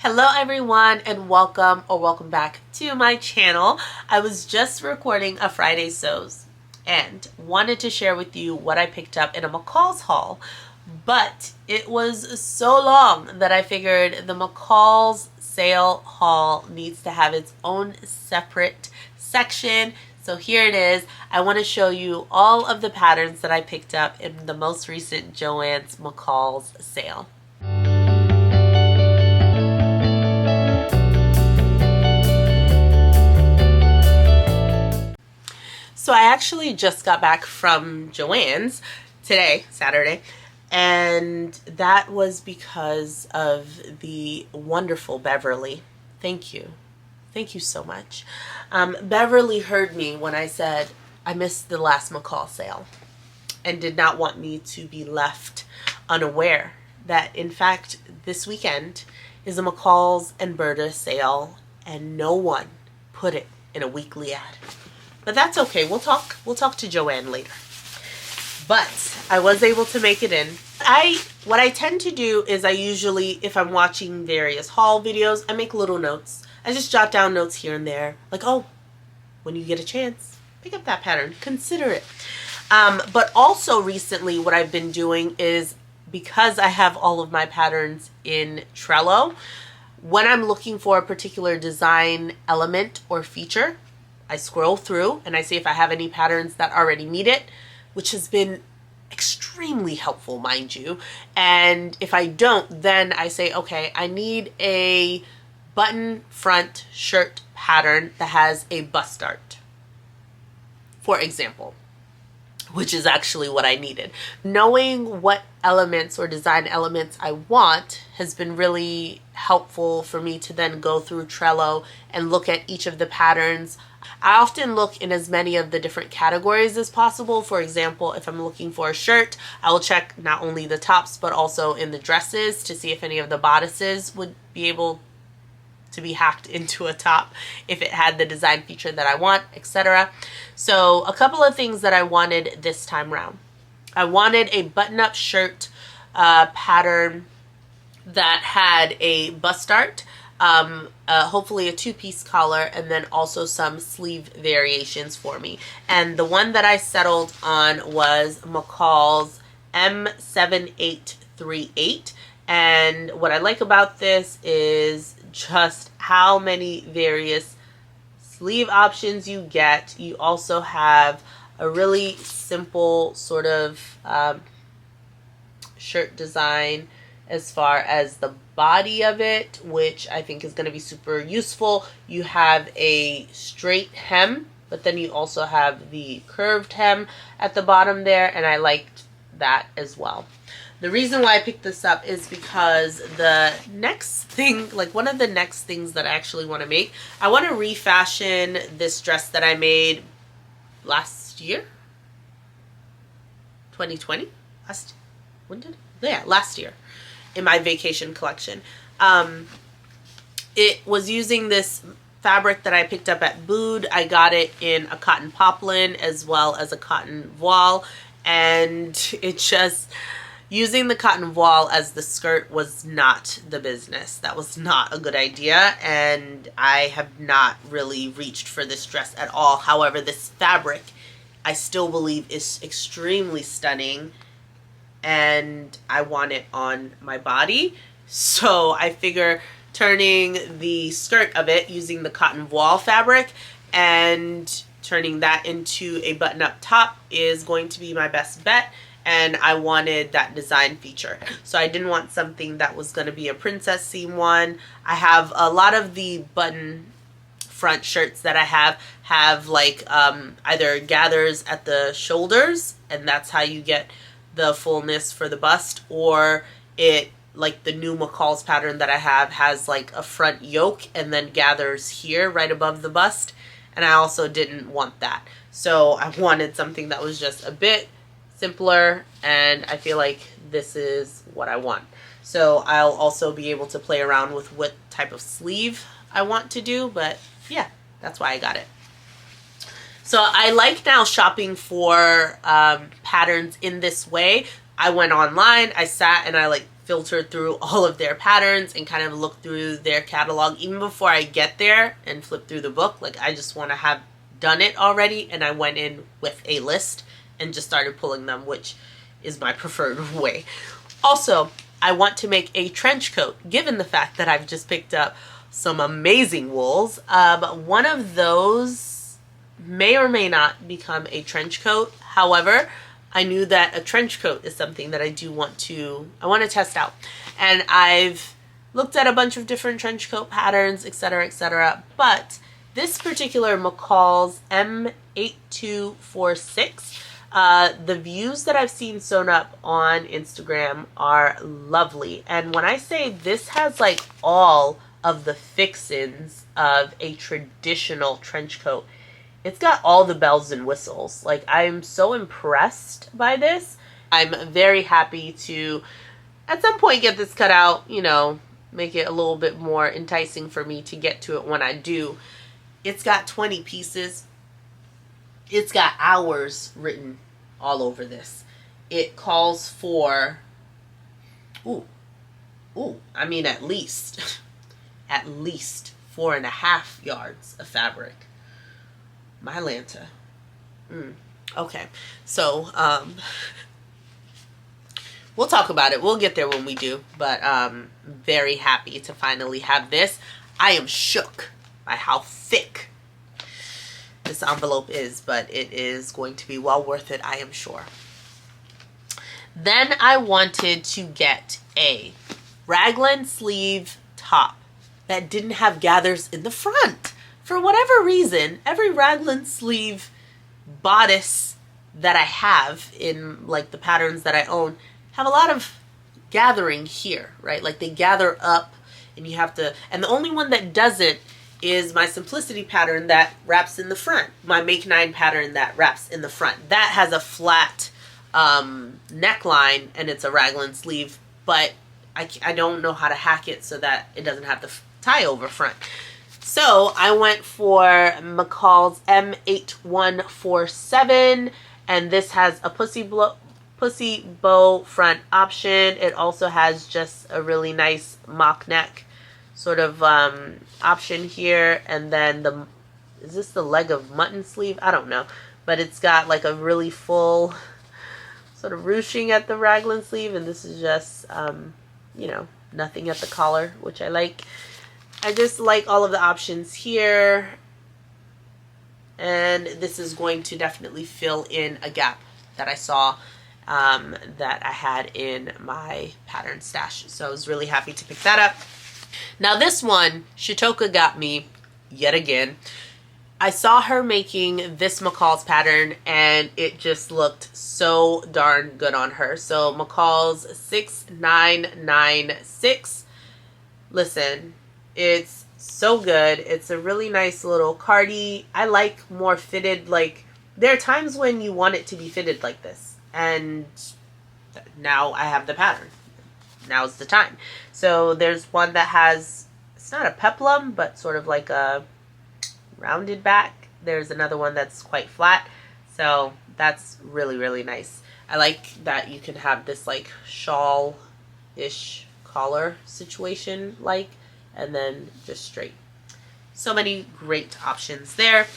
Hello everyone and welcome back to my channel. I was just recording a Friday Sews and wanted to share with you what I picked up in a McCall's haul, but it was so long that I figured the McCall's sale haul needs to have its own separate section. So here it is. I want to show you all of the patterns that I picked up in the most recent JoAnn's McCall's sale. So I actually just got back from JoAnn's today, Saturday, and that was because of the wonderful Beverly. Thank you. Thank you so much. Beverly heard me when I said I missed the last McCall sale and did not want me to be left unaware that, in fact, this weekend is a McCall's and Berta sale and no one put it in a weekly ad. But that's okay. We'll talk to JoAnn later. But I was able to make it in. What I tend to do is I usually, if I'm watching various haul videos, I make little notes. I just jot down notes here and there. Like, oh, when you get a chance, pick up that pattern. Consider it. But also recently what I've been doing is, because I have all of my patterns in Trello, when I'm looking for a particular design element or feature, I scroll through and I see if I have any patterns that already meet it, which has been extremely helpful, mind you. And if I don't, then I say, okay, I need a button front shirt pattern that has a bust dart, for example, which is actually what I needed. Knowing what elements or design elements I want has been really helpful for me to then go through Trello and look at each of the patterns. I often look in as many of the different categories as possible. For example, if I'm looking for a shirt, I will check not only the tops but also in the dresses to see if any of the bodices would be able to be hacked into a top if it had the design feature that I want, etc. So a couple of things that I wanted this time around. I wanted a button-up shirt pattern that had a bust dart, hopefully a two-piece collar, and then also some sleeve variations for me. And the one that I settled on was McCall's M7838. And what I like about this is just how many various sleeve options you get. You also have a really simple sort of shirt design as far as the body of it, which I think is going to be super useful. You have a straight hem, but then you also have the curved hem at the bottom there, and I liked that as well. The reason why I picked this up is because the next thing, like one of the next things that I actually want to make, I want to refashion this dress that I made last year, 2020, last year, in my vacation collection. It was using this fabric that I picked up at Bood. I got it in a cotton poplin as well as a cotton voile, and it just, using the cotton voile as the skirt was not the business. That was not a good idea, and I have not really reached for this dress at all. However, this fabric I still believe is extremely stunning, and I want it on my body. So I figure turning the skirt of it using the cotton voile fabric and turning that into a button-up top is going to be my best bet. And I wanted that design feature. So I didn't want something that was going to be a princess seam one. I have a lot of the button front shirts that I have like either gathers at the shoulders, and that's how you get the fullness for the bust, or it, like the new McCall's pattern that I have, has like a front yoke and then gathers here right above the bust, and I also didn't want that. So I wanted something that was just a bit simpler, and I feel like this is what I want. So I'll also be able to play around with what type of sleeve I want to do, but yeah, that's why I got it. So I like now shopping for patterns in this way. I went online, I sat and I like filter through all of their patterns and kind of look through their catalog even before I get there and flip through the book. Like, I just want to have done it already, and I went in with a list and just started pulling them, which is my preferred way. Also, I want to make a trench coat, given the fact that I've just picked up some amazing wools. One of those may or may not become a trench coat. However, I knew that a trench coat is something that I want to test out. And I've looked at a bunch of different trench coat patterns, etc., etc. But this particular McCall's M8246, the views that I've seen sewn up on Instagram are lovely. And when I say this has like all of the fixins of a traditional trench coat, it's got all the bells and whistles. Like, I'm so impressed by this. I'm very happy to, at some point, get this cut out, you know, make it a little bit more enticing for me to get to it when I do. It's got 20 pieces. It's got hours written all over this. It calls for, I mean, at least 4.5 yards of fabric. My Lanta. Okay. So, we'll talk about it. We'll get there when we do. But, very happy to finally have this. I am shook by how thick this envelope is, but it is going to be well worth it, I am sure. Then I wanted to get a raglan sleeve top that didn't have gathers in the front. For whatever reason, every raglan sleeve bodice that I have in like the patterns that I own have a lot of gathering here, right? Like they gather up and you have to, and the only one that doesn't is my Simplicity pattern that wraps in the front. My Make 9 pattern that wraps in the front. That has a flat neckline and it's a raglan sleeve, but I don't know how to hack it so that it doesn't have the tie over front. So I went for McCall's M8147, and this has a pussy bow front option. It also has just a really nice mock neck sort of option here, and then is this the leg of mutton sleeve? I don't know, but it's got like a really full sort of ruching at the raglan sleeve, and this is just you know, nothing at the collar, which I like. I just like all of the options here, and this is going to definitely fill in a gap that I saw that I had in my pattern stash. So I was really happy to pick that up. Now this one, Shitoka got me yet again. I saw her making this McCall's pattern and it just looked so darn good on her. So McCall's 6996. Listen, it's so good. It's a really nice little cardi. I like more fitted, like there are times when you want it to be fitted like this, and now I have the pattern. Now's the time. So there's one that has, it's not a peplum, but sort of like a rounded back. There's another one that's quite flat. So that's really, really nice. I like that you can have this like shawl-ish collar situation, like, and then just straight. So many great options there.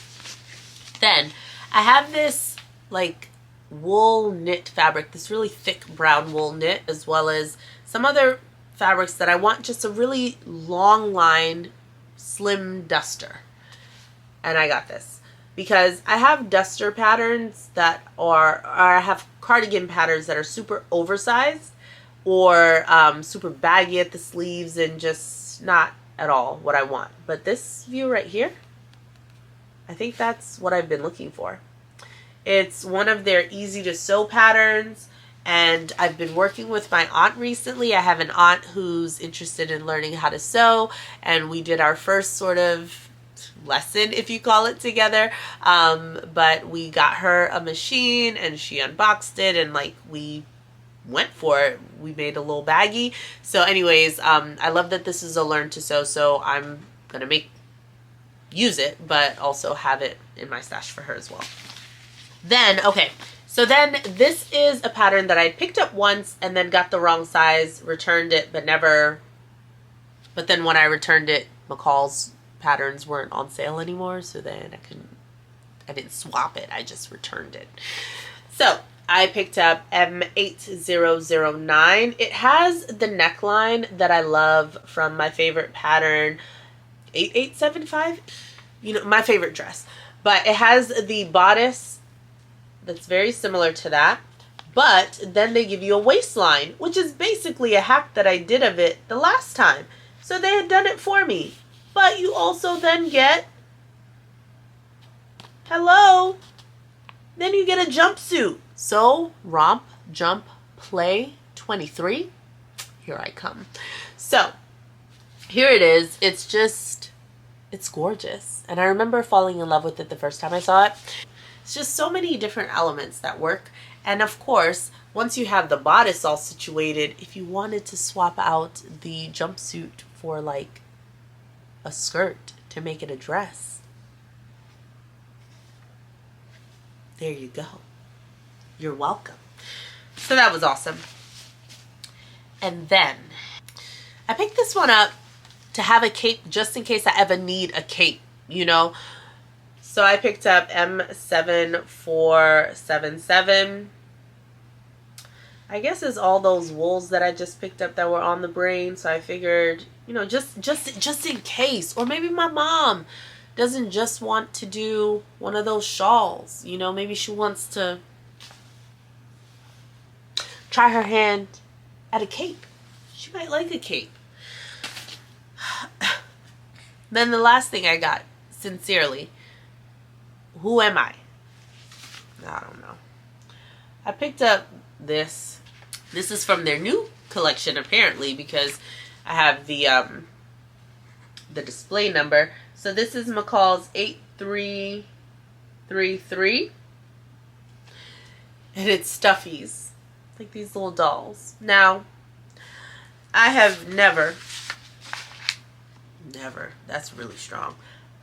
Then I have this like wool knit fabric, this really thick brown wool knit, as well as some other fabrics that I want just a really long line slim duster. And I got this because I have duster patterns that are, or I have cardigan patterns that are super oversized or super baggy at the sleeves and just not at all what I want. But this view right here, I think that's what I've been looking for. It's one of their easy to sew patterns, and I've been working with my aunt recently. I have an aunt who's interested in learning how to sew, and we did our first sort of lesson, if you call it, together. But we got her a machine and she unboxed it, and like we went for it. We made a little baggie. So anyways, I love that this is a learn to sew, so I'm gonna use it, but also have it in my stash for her as well. Then, okay, So then this is a pattern that I picked up once and then got the wrong size, returned it, but then when I returned it, McCall's patterns weren't on sale anymore. So then I didn't swap it. I just returned it. So I picked up M8009. It has the neckline that I love from my favorite pattern, 8875. You know, my favorite dress. But it has the bodice that's very similar to that. But then they give you a waistline, which is basically a hack that I did of it the last time. So they had done it for me. But you also then get, hello, then you get a jumpsuit. So romp, jump, play 23. Here I come. So here it is. It's gorgeous. And I remember falling in love with it the first time I saw it. It's just so many different elements that work. And of course, once you have the bodice all situated, if you wanted to swap out the jumpsuit for like a skirt to make it a dress, there you go. You're welcome. So that was awesome. And then I picked this one up to have a cape just in case I ever need a cape, you know. So I picked up M7477. I guess it's all those wools that I just picked up that were on the brain. So I figured, you know, just in case, or maybe my mom doesn't just want to do one of those shawls, you know, maybe she wants to try her hand at a cape. She might like a cape. Then the last thing I got, sincerely, who am I? I don't know. I picked up this. This is from their new collection apparently, because I have the display number. So this is McCall's 8333. And it's stuffies. Like these little dolls. Now, I have never, that's really strong.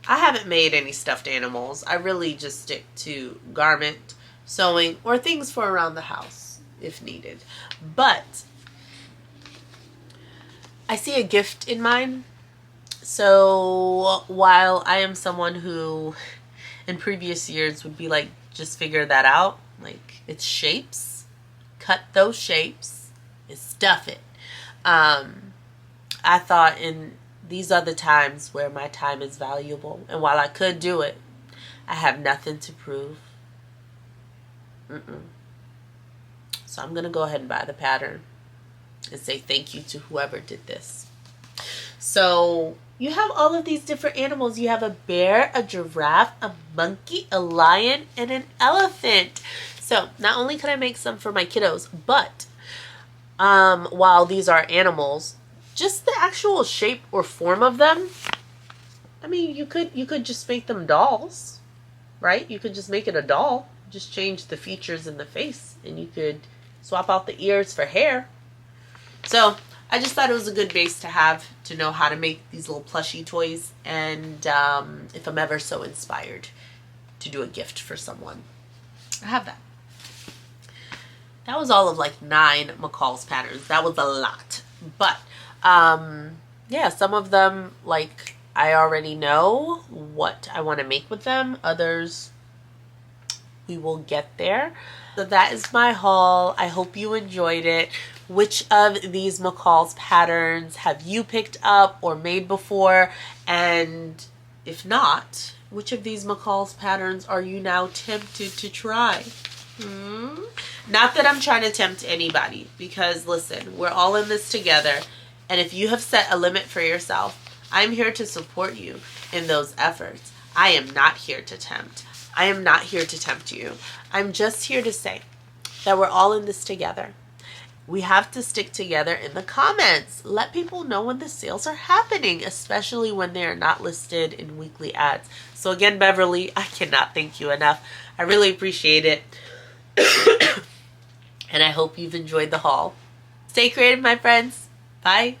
I haven't made any stuffed animals. I really just stick to garment, sewing, or things for around the house if needed. But I see a gift in mine. So while I am someone who in previous years would be like, just figure that out. Like, it's shapes. Cut those shapes and stuff it. I thought in these are the times where my time is valuable. And while I could do it, I have nothing to prove. So I'm going to go ahead and buy the pattern and say thank you to whoever did this. So you have all of these different animals. You have a bear, a giraffe, a monkey, a lion, and an elephant. So not only can I make some for my kiddos, but while these are animals, just the actual shape or form of them, I mean, you could just make them dolls, right? You could just make it a doll. Just change the features in the face, and you could swap out the ears for hair. So I just thought it was a good base to have to know how to make these little plushie toys, and if I'm ever so inspired to do a gift for someone, I have that. That was all of like 9 McCall's patterns. That was a lot. But yeah, some of them, like, I already know what I want to make with them. Others, we will get there. So that is my haul. I hope you enjoyed it. Which of these McCall's patterns have you picked up or made before? And if not, which of these McCall's patterns are you now tempted to try? Not that I'm trying to tempt anybody, because listen, we're all in this together. And if you have set a limit for yourself, I'm here to support you in those efforts. I am not here to tempt. I am not here to tempt you. I'm just here to say that we're all in this together. We have to stick together in the comments. Let people know when the sales are happening, especially when they are not listed in weekly ads. So again, Beverly, I cannot thank you enough. I really appreciate it. And I hope you've enjoyed the haul. Stay creative, my friends. Bye.